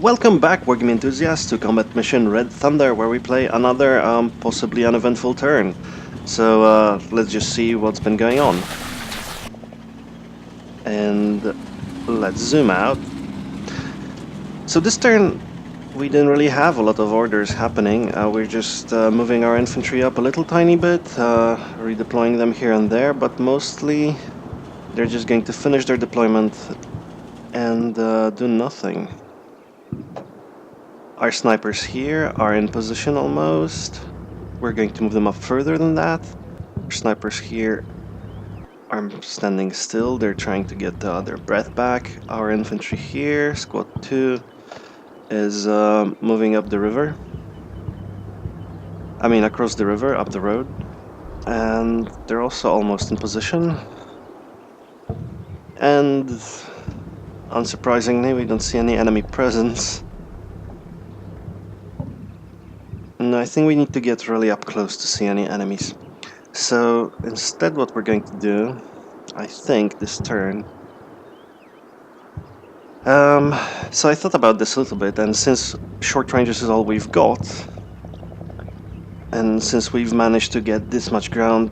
Welcome back, Wargame enthusiasts, to Combat Mission Red Thunder, where we play another possibly uneventful turn. So let's just see what's been going on. And let's zoom out. So this turn, we didn't really have a lot of orders happening. We're just moving our infantry up a little tiny bit, redeploying them here and there, but mostly they're just going to finish their deployment and do nothing. Our snipers here are in position almost. We're going to move them up further than that. Our snipers here are standing still. They're trying to get their breath back. Our infantry here, squad 2, is moving up the river. I mean across the river, up the road. And they're also almost in position. And unsurprisingly, we don't see any enemy presence. No, I think we need to get really up close to see any enemies. So instead what we're going to do, I think, this turn... so I thought about this a little bit, and since short ranges is all we've got, and since we've managed to get this much ground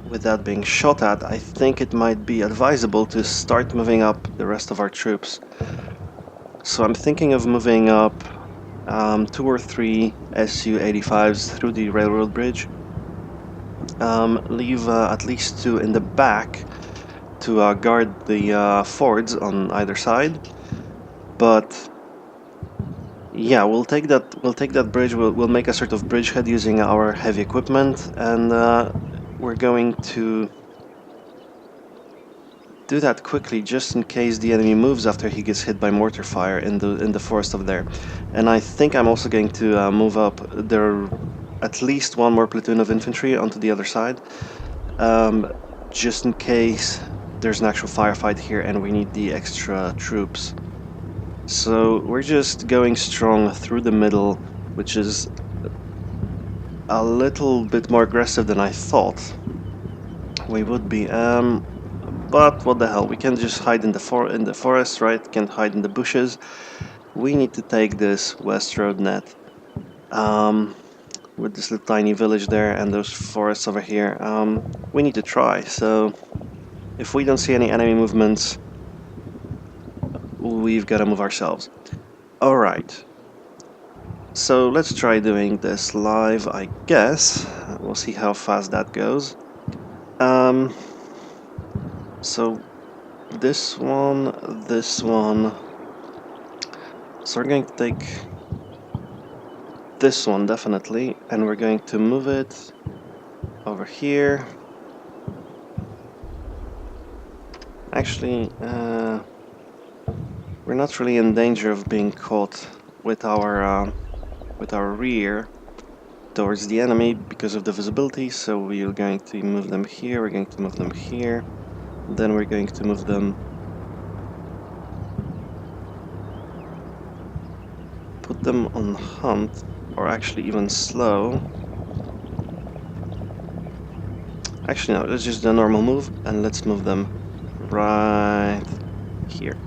without being shot at, I think it might be advisable to start moving up the rest of our troops. So I'm thinking of moving up 2 or 3 Su-85s through the railroad bridge. Leave at least 2 in the back to guard the fords on either side. But yeah, we'll take that bridge. We'll make a sort of bridgehead using our heavy equipment, and we're going to do that quickly just in case the enemy moves after he gets hit by mortar fire in the forest over there. And I think I'm also going to move up there at least 1 more platoon of infantry onto the other side, just in case there's an actual firefight here and we need the extra troops. So we're just going strong through the middle, which is a little bit more aggressive than I thought we would be. But what the hell, we can just hide in the forest, right? Can't hide in the bushes. We need to take this west road net. With this little tiny village there and those forests over here, we need to try. So if we don't see any enemy movements, we've got to move ourselves. Alright. So let's try doing this live, I guess. We'll see how fast that goes. So this one. So we're going to take this one definitely, and we're going to move it over here. Actually, we're not really in danger of being caught with our rear towards the enemy because of the visibility, so we are going to move them here, we're going to move them here, then we're going to move them, put them on hunt, or actually even slow. Actually no, let's just do a normal move and let's move them right here.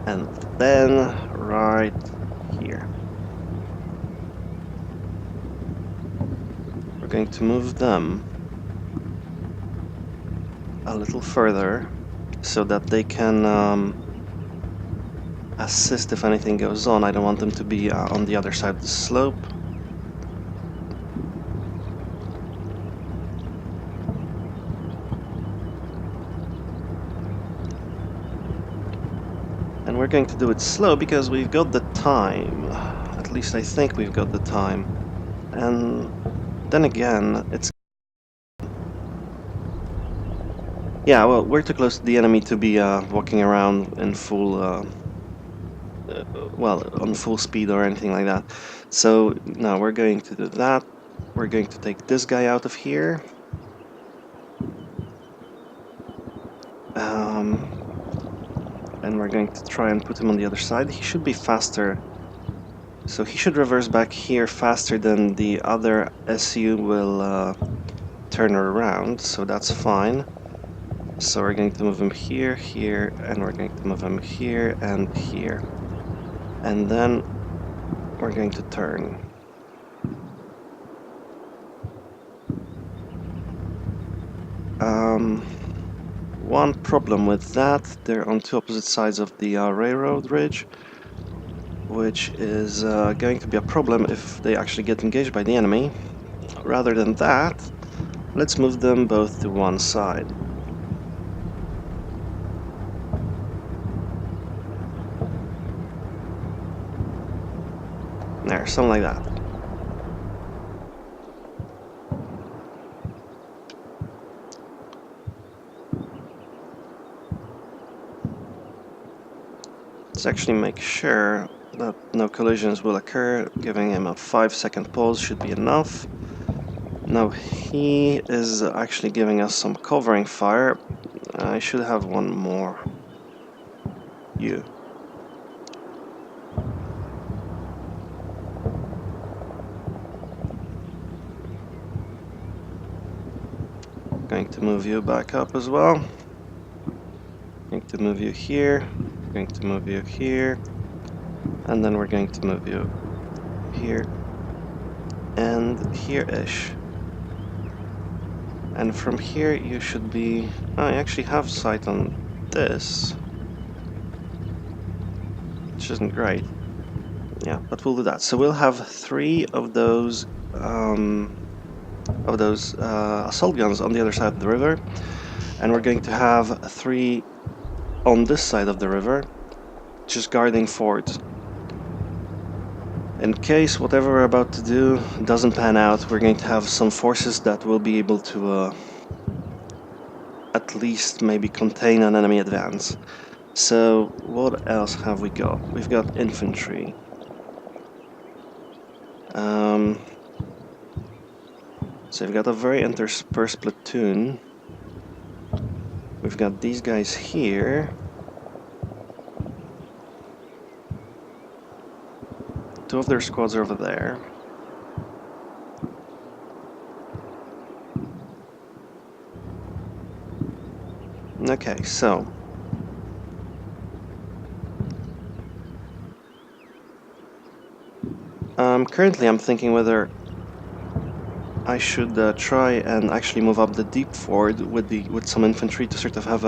And then right here. We're going to move them a little further so that they can assist if anything goes on. I don't want them to be on the other side of the slope. And we're going to do it slow because we've got the time. At least I think we've got the time. And then again, it's... yeah, well, we're too close to the enemy to be walking around in full... well, on full speed or anything like that. So now we're going to do that. We're going to take this guy out of here. And we're going to try and put him on the other side. He should be faster. So he should reverse back here faster than the other SU will turn around, so that's fine. So we're going to move him here, here, and we're going to move him here and here. And then we're going to turn. One problem with that, they're on two opposite sides of the railroad ridge, which is going to be a problem if they actually get engaged by the enemy. Rather than that, let's move them both to one side. There, something like that. Let's actually make sure that no collisions will occur. Giving him a 5-second pause should be enough. Now he is actually giving us some covering fire. I should have one more. You. Going to move you back up as well. Going to move you here. Going to move you here. And then we're going to move you here and here-ish. And from here you should be... I actually have sight on this, which isn't great. Yeah, but we'll do that. So we'll have 3 of those assault guns on the other side of the river, and we're going to have 3 on this side of the river, just guarding fords. In case whatever we're about to do doesn't pan out, we're going to have some forces that will be able to at least maybe contain an enemy advance. So what else have we got? We've got infantry. So we've got a very interspersed platoon. We've got these guys here. Two of their squads are over there. Okay, so currently I'm thinking whether I should try and actually move up the deep ford with some infantry to sort of have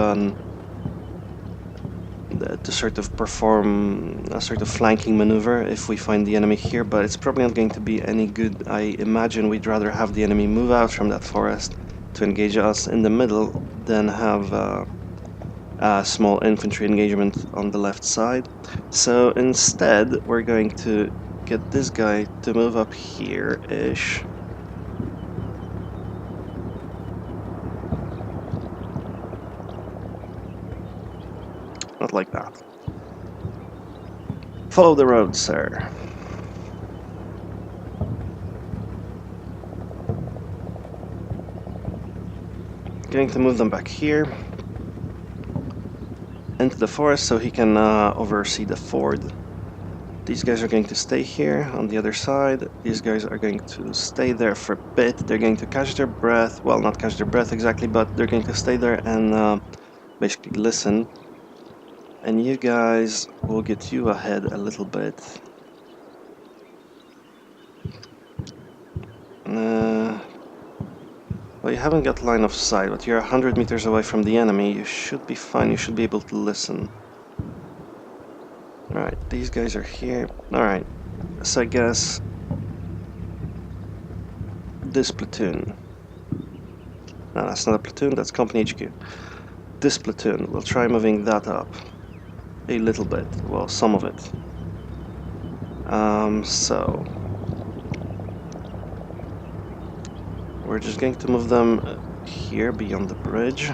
to sort of perform a sort of flanking maneuver if we find the enemy here, but it's probably not going to be any good. I imagine we'd rather have the enemy move out from that forest to engage us in the middle than have a small infantry engagement on the left side. So instead we're going to get this guy to move up here-ish. Not like that. Follow the road, sir. Going to move them back here into the forest so he can oversee the ford. These guys are going to stay here on the other side. These guys are going to stay there for a bit. They're going to catch their breath. Well, not catch their breath exactly, but they're going to stay there and basically listen. And you guys will get you ahead a little bit. Well, you haven't got line of sight, but you're 100 meters away from the enemy. You should be fine. You should be able to listen. Alright, these guys are here. Alright, so I guess this platoon. No, that's not a platoon, that's company HQ. This platoon, we'll try moving that up a little bit. Well, some of it. So we're just going to move them here beyond the bridge.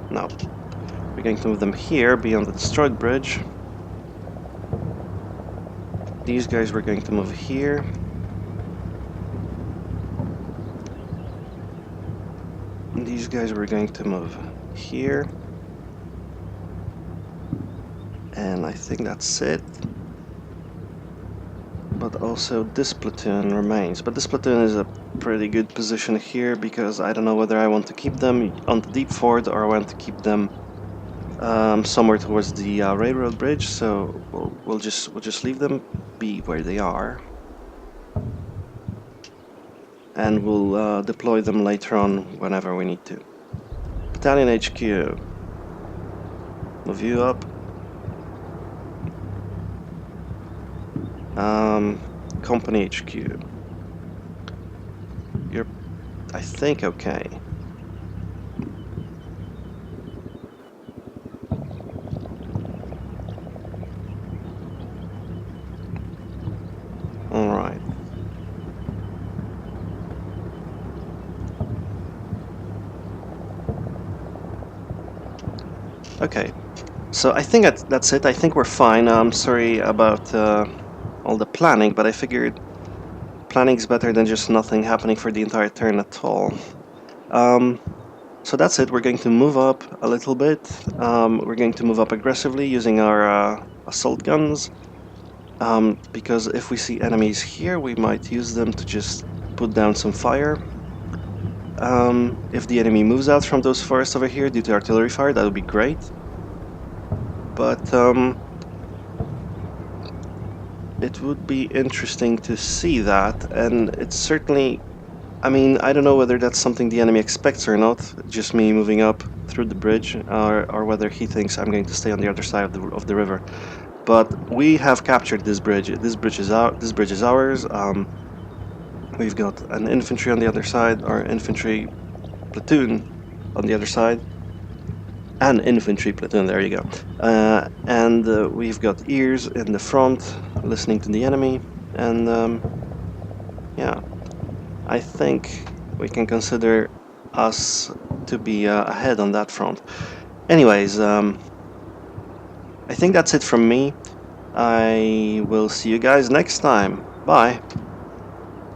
No, we're going to move them here beyond the destroyed bridge. These guys we're going to move here. And these guys we're going to move here. And I think that's it. But also this platoon remains. But this platoon is a pretty good position here because I don't know whether I want to keep them on the deep fort or I want to keep them somewhere towards the railroad bridge. So we'll just leave them be where they are, and we'll deploy them later on whenever we need to. Battalion HQ, move you up. Company HQ, you're, I think, okay. All right. Okay, so I think that's it. I think we're fine. I'm sorry about all the planning, but I figured planning's better than just nothing happening for the entire turn at all. So that's it. We're going to move up a little bit. We're going to move up aggressively using our assault guns. Because if we see enemies here, we might use them to just put down some fire. If the enemy moves out from those forests over here due to artillery fire, that would be great. But it would be interesting to see that, and it's certainly, I mean, I don't know whether that's something the enemy expects or not, just me moving up through the bridge, or whether he thinks I'm going to stay on the other side of the river. But we have captured this bridge. This bridge is ours. We've got an infantry on the other side, or infantry platoon on the other side. An infantry platoon, there you go. And we've got ears in the front, listening to the enemy. And yeah, I think we can consider us to be ahead on that front. Anyways, I think that's it from me. I will see you guys next time. Bye.